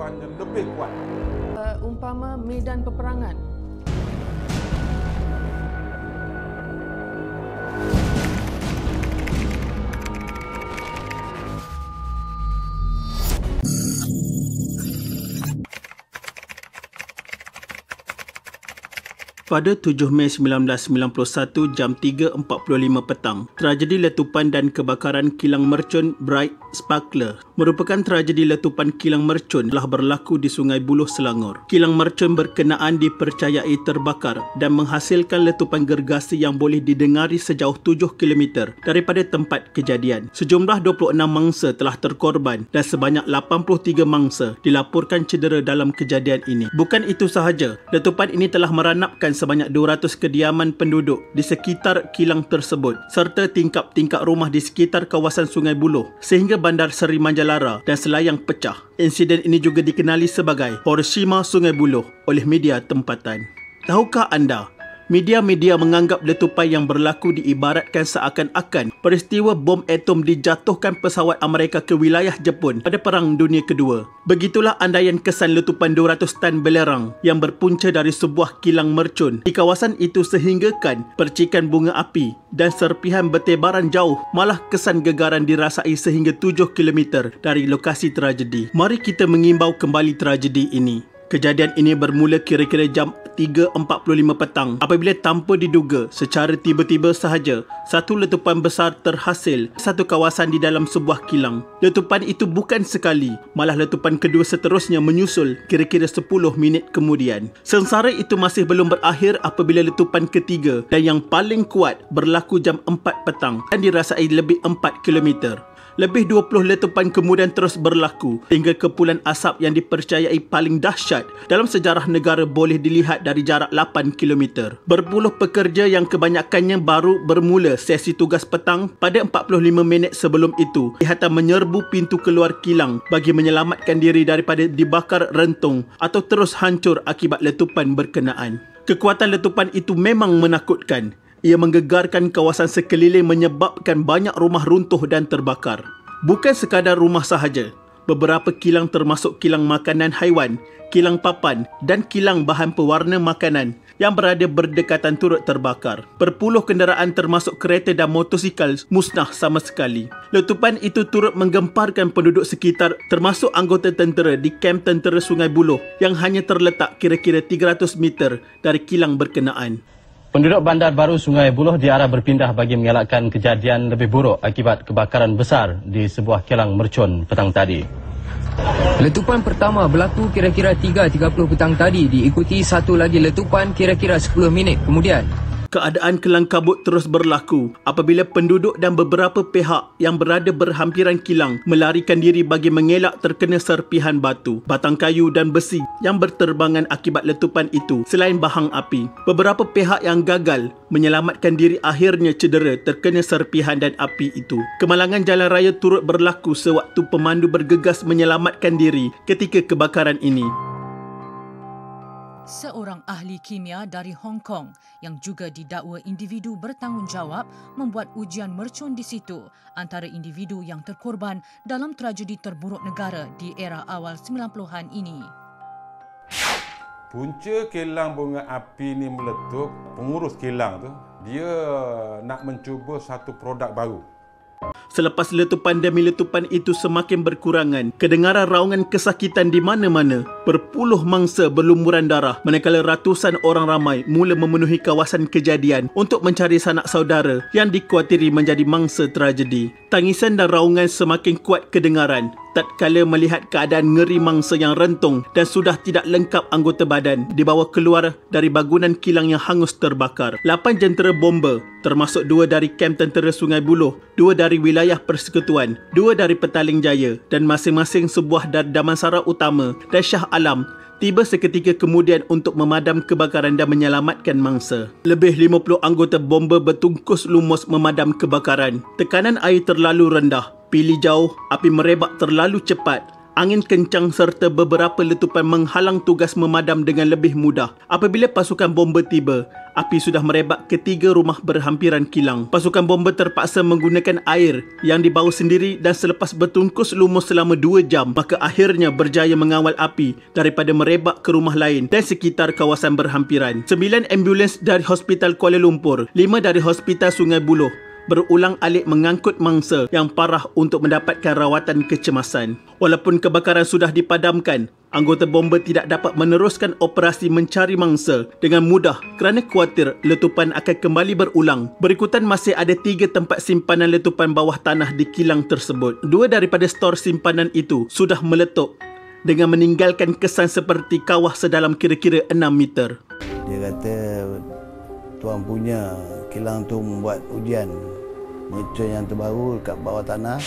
letupannya lebih kuat. Umpama medan peperangan. Pada 7 Mei 1991 jam 3.45 petang, tragedi letupan dan kebakaran kilang mercun Bright Sparkler merupakan tragedi letupan kilang mercun telah berlaku di Sungai Buloh, Selangor. Kilang mercun berkenaan dipercayai terbakar dan menghasilkan letupan gergasi yang boleh didengari sejauh 7 km daripada tempat kejadian. Sejumlah 26 mangsa telah terkorban dan sebanyak 83 mangsa dilaporkan cedera dalam kejadian ini. Bukan itu sahaja, letupan ini telah meranapkan sebanyak 200 kediaman penduduk di sekitar kilang tersebut serta tingkap-tingkap rumah di sekitar kawasan Sungai Buloh sehingga Bandar Seri Manjalara dan Selayang pecah. Insiden ini juga dikenali sebagai Hiroshima Sungai Buloh oleh media tempatan. Tahukah anda, media-media menganggap letupan yang berlaku diibaratkan seakan-akan peristiwa bom atom dijatuhkan pesawat Amerika ke wilayah Jepun pada Perang Dunia Kedua. Begitulah andaian kesan letupan 200 tan belerang yang berpunca dari sebuah kilang mercun di kawasan itu sehinggakan percikan bunga api dan serpihan bertebaran jauh malah kesan gegaran dirasai sehingga 7 km dari lokasi tragedi. Mari kita mengimbau kembali tragedi ini. Kejadian ini bermula kira-kira jam 3.45 petang apabila tanpa diduga secara tiba-tiba sahaja satu letupan besar terhasil satu kawasan di dalam sebuah kilang. Letupan itu bukan sekali, malah letupan kedua seterusnya menyusul kira-kira 10 minit kemudian. Sengsara itu masih belum berakhir apabila letupan ketiga dan yang paling kuat berlaku jam 4 petang dan dirasai lebih 4 km. Lebih 20 letupan kemudian terus berlaku hingga kepulan asap yang dipercayai paling dahsyat dalam sejarah negara boleh dilihat dari jarak 8 km. Berpuluh pekerja yang kebanyakannya baru bermula sesi tugas petang pada 45 minit sebelum itu kelihatan menyerbu pintu keluar kilang bagi menyelamatkan diri daripada dibakar rentung atau terus hancur akibat letupan berkenaan. Kekuatan letupan itu memang menakutkan. Ia menggegarkan kawasan sekeliling menyebabkan banyak rumah runtuh dan terbakar. Bukan sekadar rumah sahaja, beberapa kilang termasuk kilang makanan haiwan, kilang papan dan kilang bahan pewarna makanan yang berada berdekatan turut terbakar. Berpuluh kenderaan termasuk kereta dan motosikal musnah sama sekali. Letupan itu turut menggemparkan penduduk sekitar termasuk anggota tentera di kamp tentera Sungai Buloh yang hanya terletak kira-kira 300 meter dari kilang berkenaan. Penduduk Bandar Baru Sungai Buloh diarah berpindah bagi mengelakkan kejadian lebih buruk akibat kebakaran besar di sebuah kilang mercun petang tadi. Letupan pertama berlaku kira-kira 3.30 petang tadi, diikuti satu lagi letupan kira-kira 10 minit kemudian. Keadaan kelang kabut terus berlaku apabila penduduk dan beberapa pihak yang berada berhampiran kilang melarikan diri bagi mengelak terkena serpihan batu, batang kayu dan besi yang berterbangan akibat letupan itu selain bahang api. Beberapa pihak yang gagal menyelamatkan diri akhirnya cedera terkena serpihan dan api itu. Kemalangan jalan raya turut berlaku sewaktu pemandu bergegas menyelamatkan diri ketika kebakaran ini. Seorang ahli kimia dari Hong Kong yang juga didakwa individu bertanggungjawab membuat ujian mercun di situ antara individu yang terkorban dalam tragedi terburuk negara di era awal 90-an ini. Punca kilang bunga api ni meletup, pengurus kilang tu, dia nak mencuba satu produk baru. Selepas letupan demi letupan itu semakin berkurangan, kedengaran raungan kesakitan di mana-mana. Berpuluh mangsa berlumuran darah manakala ratusan orang ramai mula memenuhi kawasan kejadian untuk mencari sanak saudara yang dikuatiri menjadi mangsa tragedi. Tangisan dan raungan semakin kuat kedengaran tatkala melihat keadaan ngeri mangsa yang rentung dan sudah tidak lengkap anggota badan dibawa keluar dari bangunan kilang yang hangus terbakar. 8 jentera bomba termasuk 2 dari kamp tentera Sungai Buloh, 2 dari wilayah Persekutuan, 2 dari Petaling Jaya dan masing-masing sebuah dari Damansara Utama dan Shah Alam tiba seketika kemudian untuk memadam kebakaran dan menyelamatkan mangsa. Lebih 50 anggota bomba bertungkus lumus memadam kebakaran. Tekanan air terlalu rendah, pili jauh, api merebak terlalu cepat. Angin kencang serta beberapa letupan menghalang tugas memadam dengan lebih mudah. Apabila pasukan bomba tiba, api sudah merebak ke 3 rumah berhampiran kilang. Pasukan bomba terpaksa menggunakan air yang dibawa sendiri dan selepas bertungkus lumus selama 2 jam, maka akhirnya berjaya mengawal api daripada merebak ke rumah lain dan sekitar kawasan berhampiran. 9 ambulans dari Hospital Kuala Lumpur, 5 dari Hospital Sungai Buloh berulang-alik mengangkut mangsa yang parah untuk mendapatkan rawatan kecemasan. Walaupun kebakaran sudah dipadamkan, anggota bomba tidak dapat meneruskan operasi mencari mangsa dengan mudah kerana khuatir letupan akan kembali berulang. Berikutan masih ada 3 tempat simpanan letupan bawah tanah di kilang tersebut. 2 daripada stor simpanan itu sudah meletup dengan meninggalkan kesan seperti kawah sedalam kira-kira 6 meter. Dia kata tuan punya kilang tu membuat ujian mercon yang terbaru dekat bawah tanah.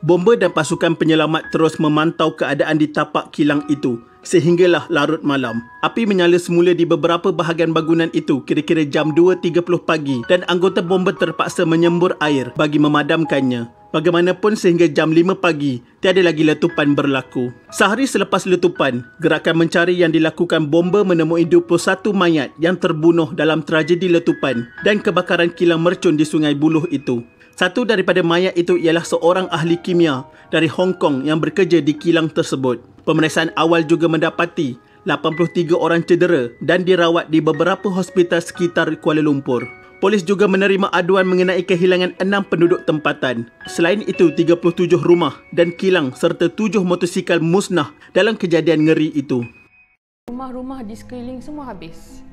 Bomba dan pasukan penyelamat terus memantau keadaan di tapak kilang itu sehinggalah larut malam. Api menyala semula di beberapa bahagian bangunan itu kira-kira jam 2.30 pagi dan anggota bomba terpaksa menyembur air bagi memadamkannya. Bagaimanapun sehingga jam 5 pagi, tiada lagi letupan berlaku. Sehari selepas letupan, gerakan mencari yang dilakukan bomba menemui 21 mayat yang terbunuh dalam tragedi letupan dan kebakaran kilang mercon di Sungai Buloh itu. Satu daripada mayat itu ialah seorang ahli kimia dari Hong Kong yang bekerja di kilang tersebut. Pemeriksaan awal juga mendapati 83 orang cedera dan dirawat di beberapa hospital sekitar Kuala Lumpur. Polis juga menerima aduan mengenai kehilangan 6 penduduk tempatan. Selain itu, 37 rumah dan kilang serta 7 motosikal musnah dalam kejadian ngeri itu. Rumah-rumah di sekeliling semua habis.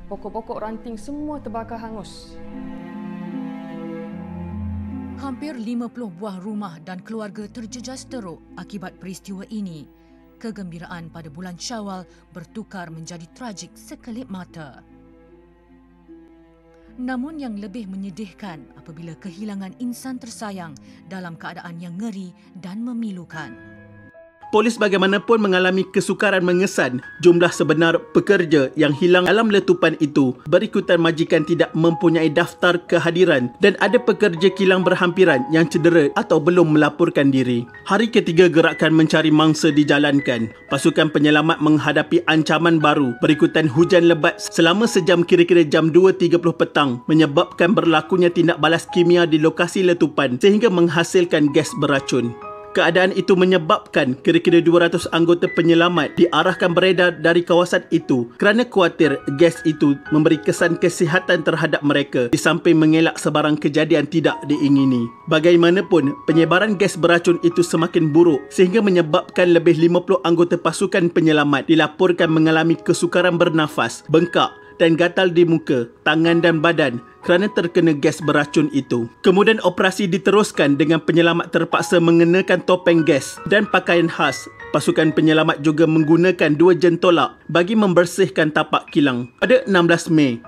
Pokok-pokok ranting semua terbakar hangus. Hampir 50 buah rumah dan keluarga terjejas teruk akibat peristiwa ini. Kegembiraan pada bulan Syawal bertukar menjadi tragik sekelip mata. Namun yang lebih menyedihkan apabila kehilangan insan tersayang dalam keadaan yang ngeri dan memilukan. Polis bagaimanapun mengalami kesukaran mengesan jumlah sebenar pekerja yang hilang dalam letupan itu. Berikutan majikan tidak mempunyai daftar kehadiran dan ada pekerja kilang berhampiran yang cedera atau belum melaporkan diri. Hari ketiga gerakan mencari mangsa dijalankan. Pasukan penyelamat menghadapi ancaman baru. Berikutan hujan lebat selama sejam kira-kira jam 2.30 petang menyebabkan berlakunya tindak balas kimia di lokasi letupan sehingga menghasilkan gas beracun. Keadaan itu menyebabkan kira-kira 200 anggota penyelamat diarahkan beredar dari kawasan itu kerana khuatir gas itu memberi kesan kesihatan terhadap mereka di samping mengelak sebarang kejadian tidak diingini. Bagaimanapun, penyebaran gas beracun itu semakin buruk sehingga menyebabkan lebih 50 anggota pasukan penyelamat dilaporkan mengalami kesukaran bernafas, bengkak dan gatal di muka, tangan dan badan kerana terkena gas beracun itu. Kemudian operasi diteruskan dengan penyelamat terpaksa mengenakan topeng gas dan pakaian khas. Pasukan penyelamat juga menggunakan 2 jentolak bagi membersihkan tapak kilang. Pada 16 Mei,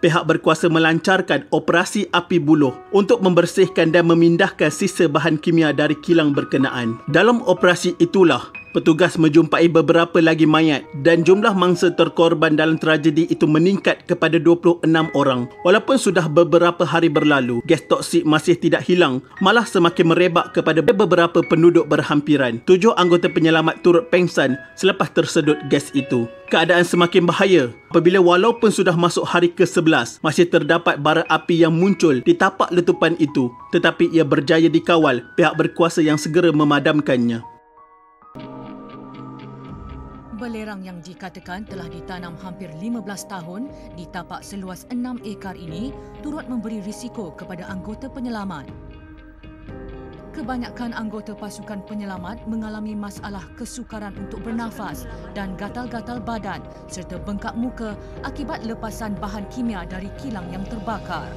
pihak berkuasa melancarkan operasi api buluh untuk membersihkan dan memindahkan sisa bahan kimia dari kilang berkenaan. Dalam operasi itulah, petugas menjumpai beberapa lagi mayat dan jumlah mangsa terkorban dalam tragedi itu meningkat kepada 26 orang. Walaupun sudah beberapa hari berlalu, gas toksik masih tidak hilang, malah semakin merebak kepada beberapa penduduk berhampiran. 7 anggota penyelamat turut pengsan selepas tersedut gas itu. Keadaan semakin bahaya apabila walaupun sudah masuk hari ke-11, masih terdapat bara api yang muncul di tapak letupan itu, tetapi ia berjaya dikawal pihak berkuasa yang segera memadamkannya. Belerang yang dikatakan telah ditanam hampir 15 tahun di tapak seluas 6 ekar ini turut memberi risiko kepada anggota penyelamat. Kebanyakan anggota pasukan penyelamat mengalami masalah kesukaran untuk bernafas dan gatal-gatal badan serta bengkak muka akibat lepasan bahan kimia dari kilang yang terbakar.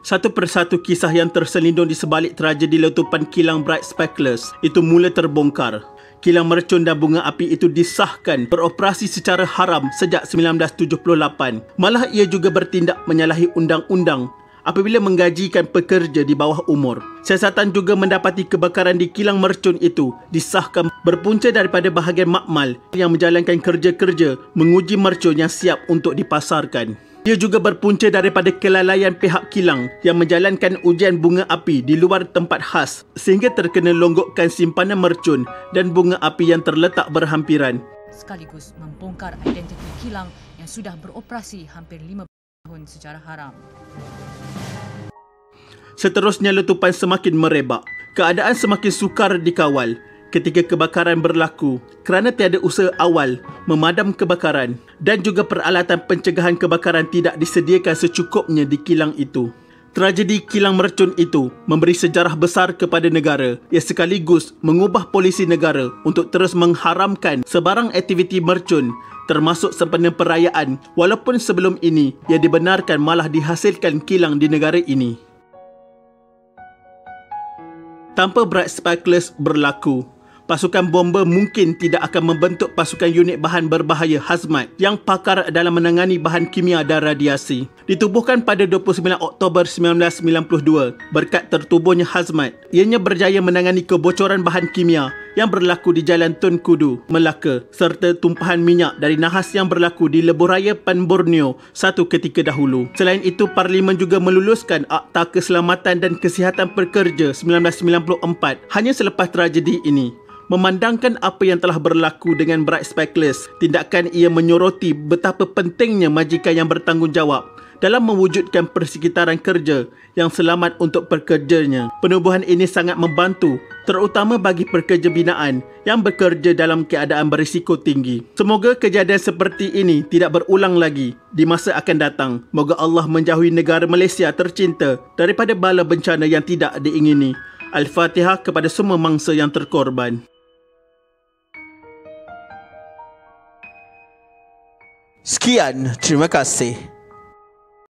Satu persatu kisah yang terselindung di sebalik tragedi letupan kilang Bright Sparklers itu mula terbongkar. Kilang mercon dan bunga api itu disahkan beroperasi secara haram sejak 1978. Malah ia juga bertindak menyalahi undang-undang apabila menggajikan pekerja di bawah umur. Siasatan juga mendapati kebakaran di kilang mercon itu disahkan berpunca daripada bahagian makmal yang menjalankan kerja-kerja menguji mercon yang siap untuk dipasarkan. Ia juga berpunca daripada kelalaian pihak kilang yang menjalankan ujian bunga api di luar tempat khas sehingga terkena longgokkan simpanan mercun dan bunga api yang terletak berhampiran. Sekaligus membongkar identiti kilang yang sudah beroperasi hampir 5 tahun secara haram. Seterusnya letupan semakin merebak. Keadaan semakin sukar dikawal ketika kebakaran berlaku kerana tiada usaha awal memadam kebakaran dan juga peralatan pencegahan kebakaran tidak disediakan secukupnya di kilang itu. Tragedi kilang mercun itu memberi sejarah besar kepada negara yang sekaligus mengubah polisi negara untuk terus mengharamkan sebarang aktiviti mercun termasuk sempena perayaan walaupun sebelum ini ia dibenarkan malah dihasilkan kilang di negara ini. Tanpa Bright Sparklers berlaku, pasukan bomba mungkin tidak akan membentuk pasukan unit bahan berbahaya hazmat yang pakar dalam menangani bahan kimia dan radiasi. Ditubuhkan pada 29 Oktober 1992 berkat tertubuhnya hazmat, ianya berjaya menangani kebocoran bahan kimia yang berlaku di Jalan Tun Kudu, Melaka serta tumpahan minyak dari nahas yang berlaku di Lebuhraya Pan Borneo satu ketika dahulu. Selain itu, Parlimen juga meluluskan Akta Keselamatan dan Kesihatan Pekerja 1994 hanya selepas tragedi ini. Memandangkan apa yang telah berlaku dengan Bright Sparklers, tindakan ia menyoroti betapa pentingnya majikan yang bertanggungjawab dalam mewujudkan persekitaran kerja yang selamat untuk pekerjanya. Penubuhan ini sangat membantu, terutama bagi pekerja binaan yang bekerja dalam keadaan berisiko tinggi. Semoga kejadian seperti ini tidak berulang lagi di masa akan datang. Moga Allah menjauhi negara Malaysia tercinta daripada bala bencana yang tidak diingini. Al-Fatihah kepada semua mangsa yang terkorban. Sekian, terima kasih.